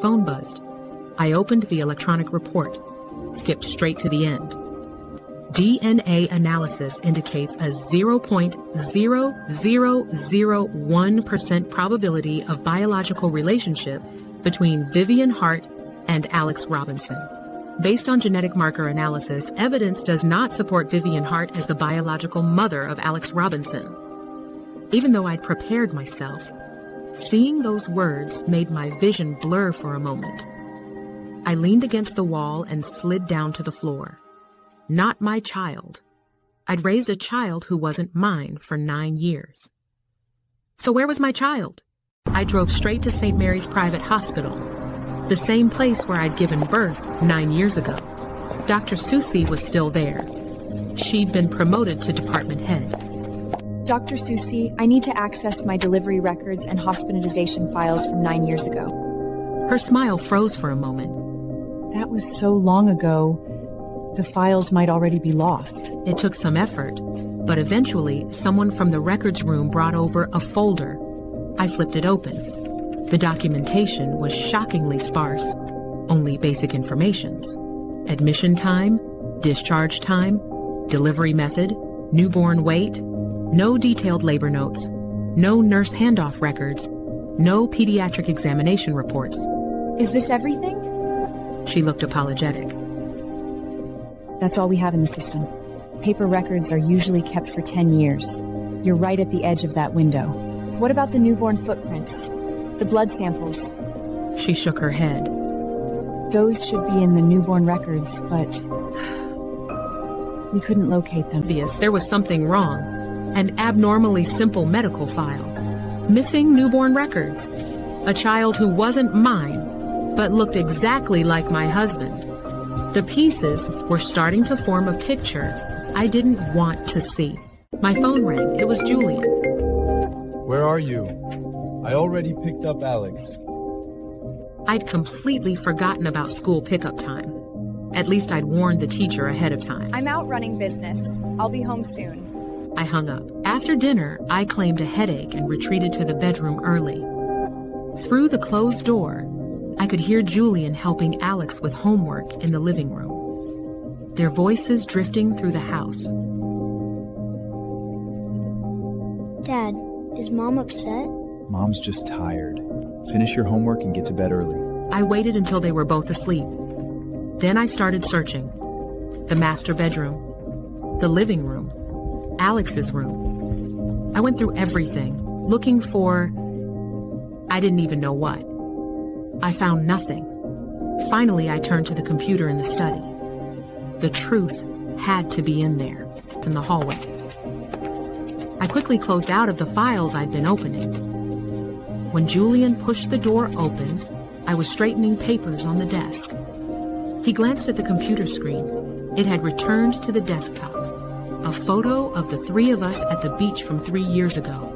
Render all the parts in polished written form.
Phone buzzed. I opened the electronic report, skipped straight to the end. DNA analysis indicates a 0.0001% probability of biological relationship between Vivian Hart and Alex Robinson. Based on genetic marker analysis, evidence does not support Vivian Hart as the biological mother of Alex Robinson. Even though I'd prepared myself, seeing those words made my vision blur for a moment. I leaned against the wall and slid down to the floor. Not my child. I'd raised a child who wasn't mine for 9 years. So where was my child? I drove straight to St. Mary's Private Hospital, the same place where I'd given birth 9 years ago. Dr. Susie was still there. She'd been promoted to department head. Dr. Susie, I need to access my delivery records and hospitalization files from 9 years ago. Her smile froze for a moment. That was so long ago, the files might already be lost. It took some effort, but eventually someone from the records room brought over a folder. I flipped it open. The documentation was shockingly sparse. Only basic informations. Admission time, discharge time, delivery method, newborn weight, no detailed labor notes, no nurse handoff records, no pediatric examination reports. Is this everything? She looked apologetic. That's all we have in the system. Paper records are usually kept for 10 years. You're right at the edge of that window. What about the newborn footprints? The blood samples? She shook her head. Those should be in the newborn records, but we couldn't locate them. Obvious, there was something wrong. An abnormally simple medical file. Missing newborn records. A child who wasn't mine, but looked exactly like my husband. The pieces were starting to form a picture I didn't want to see. My phone rang. It was Julian. Where are you? I already picked up Alex. I'd completely forgotten about school pickup time. At least I'd warned the teacher ahead of time. I'm out running business. I'll be home soon. I hung up. After dinner, I claimed a headache and retreated to the bedroom early. Through the closed door, I could hear Julian helping Alex with homework in the living room. Their voices drifting through the house. Dad, is Mom upset? Mom's just tired. Finish your homework and get to bed early. I waited until they were both asleep. Then I started searching. The master bedroom, the living room, Alex's room. I went through everything, looking for... I didn't even know what. I found nothing. Finally, I turned to the computer in the study. The truth had to be in there, in the hallway. I quickly closed out of the files I'd been opening. When Julian pushed the door open, I was straightening papers on the desk. He glanced at the computer screen. It had returned to the desktop. A photo of the three of us at the beach from 3 years ago.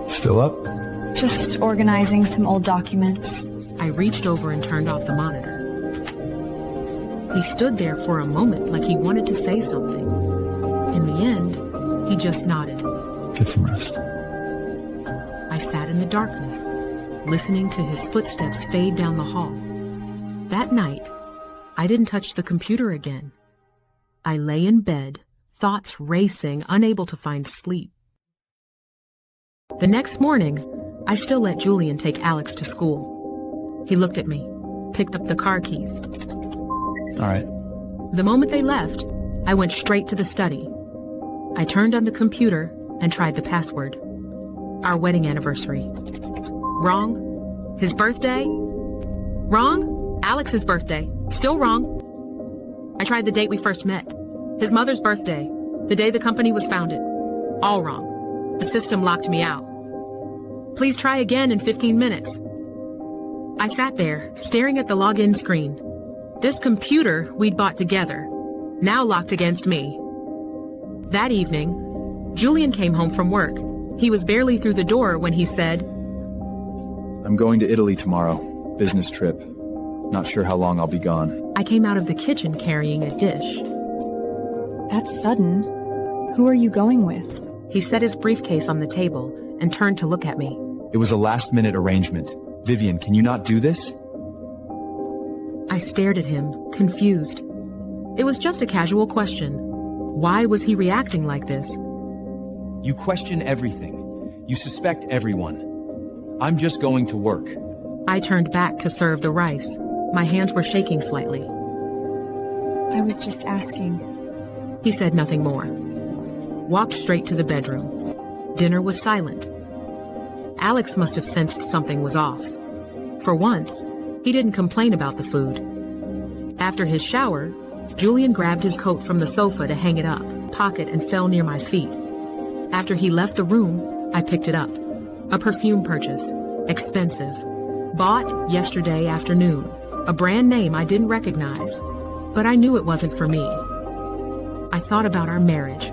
Still up? Just organizing some old documents. I reached over and turned off the monitor. He stood there for a moment like he wanted to say something. In the end, he just nodded. Get some rest. I sat in the darkness, listening to his footsteps fade down the hall. That night, I didn't touch the computer again. I lay in bed, thoughts racing, unable to find sleep. The next morning, I still let Julian take Alex to school. He looked at me, picked up the car keys. All right. The moment they left, I went straight to the study. I turned on the computer and tried the password. Our wedding anniversary. Wrong. His birthday? Wrong. Alex's birthday. Still wrong. I tried the date we first met. His mother's birthday. The day the company was founded. All wrong. The system locked me out. Please try again in 15 minutes. I sat there, staring at the login screen. This computer we'd bought together, now locked against me. That evening, Julian came home from work. He was barely through the door when he said, I'm going to Italy tomorrow. Business trip. Not sure how long I'll be gone. I came out of the kitchen carrying a dish. That's sudden. Who are you going with? He set his briefcase on the table and turned to look at me. It was a last-minute arrangement. Vivian, can you not do this? I stared at him, confused. It was just a casual question. Why was he reacting like this? You question everything. You suspect everyone. I'm just going to work. I turned back to serve the rice. My hands were shaking slightly. I was just asking. He said nothing more. Walked straight to the bedroom. Dinner was silent. Alex must have sensed something was off. For once, he didn't complain about the food. After his shower, Julian grabbed his coat from the sofa to hang it up, pocket, and fell near my feet. After he left the room, I picked it up. A perfume purchase. Expensive. Bought yesterday afternoon. A brand name I didn't recognize. But I knew it wasn't for me. I thought about our marriage.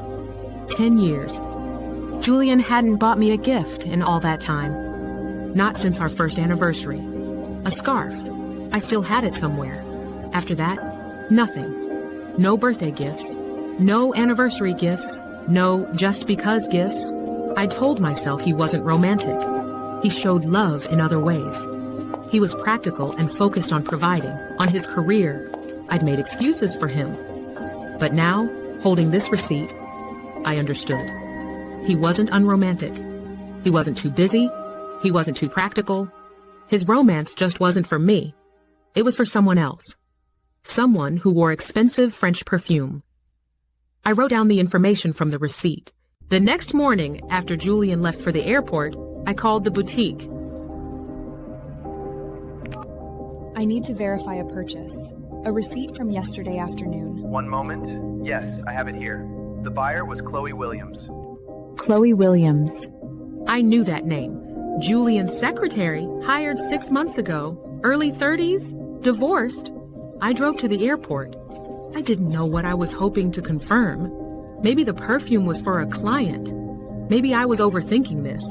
10 years. Julian hadn't bought me a gift in all that time. Not since our first anniversary. A scarf. I still had it somewhere. After that, nothing. No birthday gifts. No anniversary gifts. No just because gifts. I told myself he wasn't romantic. He showed love in other ways. He was practical and focused on providing, on his career. I'd made excuses for him. But now, holding this receipt, I understood. He wasn't unromantic. He wasn't too busy. He wasn't too practical. His romance just wasn't for me. It was for someone else. Someone who wore expensive French perfume. I wrote down the information from the receipt. The next morning, after Julian left for the airport, I called the boutique. I need to verify a purchase. A receipt from yesterday afternoon. One moment. Yes, I have it here. The buyer was Chloe Williams. Chloe Williams. I knew that name. Julian's secretary, hired 6 months ago, early 30s, divorced. I drove to the airport. I didn't know what I was hoping to confirm. Maybe the perfume was for a client. Maybe I was overthinking this.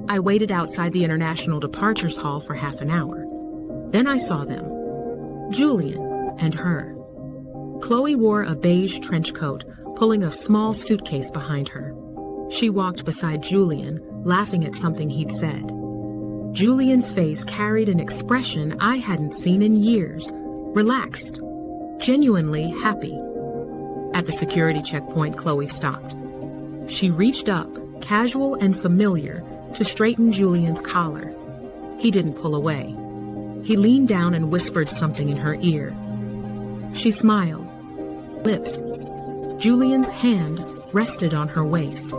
I waited outside the International Departures Hall for half an hour. Then I saw them. Julian and her. Chloe wore a beige trench coat, pulling a small suitcase behind her. She walked beside Julian, laughing at something he'd said. Julian's face carried an expression I hadn't seen in years. Relaxed. Genuinely happy. At the security checkpoint, Chloe stopped. She reached up, casual and familiar, to straighten Julian's collar. He didn't pull away. He leaned down and whispered something in her ear. She smiled. Lips. Julian's hand rested on her waist.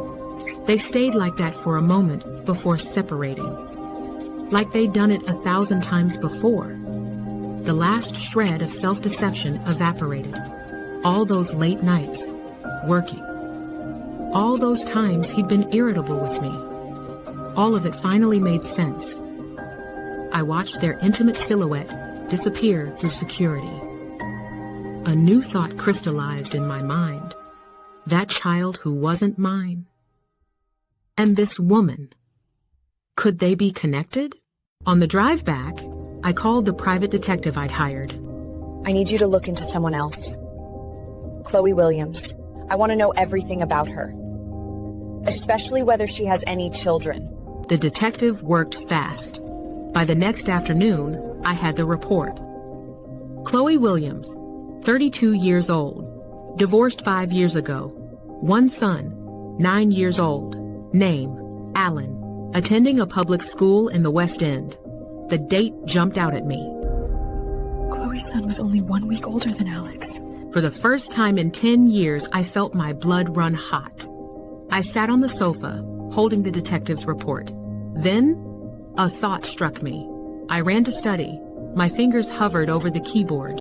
They stayed like that for a moment before separating. Like they'd done it 1,000 times before. The last shred of self-deception evaporated. All those late nights, working. All those times he'd been irritable with me. All of it finally made sense. I watched their intimate silhouette disappear through security. A new thought crystallized in my mind. That child who wasn't mine. And this woman. Could they be connected? On the drive back, I called the private detective I'd hired. I need you to look into someone else. Chloe Williams. I want to know everything about her. Especially whether she has any children. The detective worked fast. By the next afternoon, I had the report. Chloe Williams, 32 years old, divorced 5 years ago, 1 son, 9 years old, name, Alan, attending a public school in the West End. The date jumped out at me. Chloe's son was only 1 week older than Alex. For the first time in 10 years, I felt my blood run hot. I sat on the sofa, holding the detective's report. Then, a thought struck me. I ran to study. My fingers hovered over the keyboard.